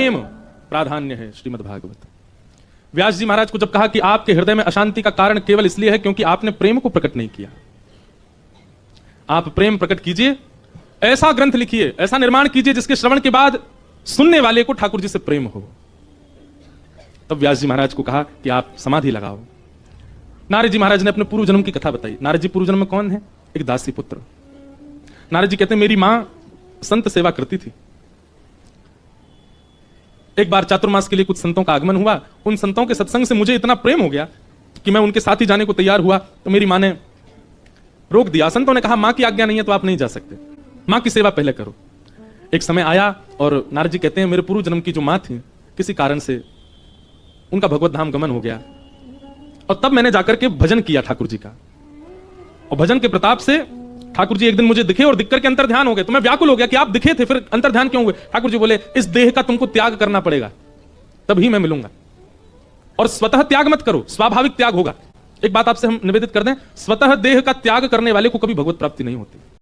प्रेम प्राधान्य है श्रीमद् भागवत। व्यास जी महाराज को जब कहा कि आपके हृदय में अशांति का कारण केवल इसलिए है क्योंकि आपने प्रेम को प्रकट नहीं किया, आप प्रेम प्रकट कीजिए, ऐसा ग्रंथ लिखिए, ऐसा निर्माण कीजिए जिसके श्रवण के बाद सुनने वाले को ठाकुर जी से प्रेम हो। तब व्यास जी महाराज को कहा कि आप समाधि लगाओ। नारद जी महाराज ने अपने पूर्व जन्म की कथा बताई। नारद जी पूर्व जन्म में कौन है? एक दासी पुत्र। नारद जी कहते हैं मेरी मां संत सेवा करती थी। एक बार चातुर्मास के लिए कुछ संतों का आगमन हुआ। उन संतों के सत्संग से मुझे इतना प्रेम हो गया कि मैं उनके साथ ही जाने को तैयार हुआ, तो मेरी मां ने रोक दिया। संतों ने कहा मां की आज्ञा नहीं है तो आप नहीं जा सकते, मां की सेवा पहले करो। एक समय आया और नारद जी कहते हैं मेरे पूर्व जन्म की जो मां थी किसी कारण से उनका भगवत धाम गमन हो गया, और तब मैंने जाकर के भजन किया ठाकुर जी का, और भजन के प्रताप से ठाकुर जी एक दिन मुझे दिखे और दिख करके अंतर ध्यान हो गए। तो मैं व्याकुल हो गया कि आप दिखे थे फिर अंतर ध्यान क्यों हुए? ठाकुर जी बोले इस देह का तुमको त्याग करना पड़ेगा तभी मैं मिलूंगा, और स्वतः त्याग मत करो, स्वाभाविक त्याग होगा। एक बात आपसे हम निवेदित कर दें, स्वतः देह का त्याग करने वाले को कभी भगवत प्राप्ति नहीं होती।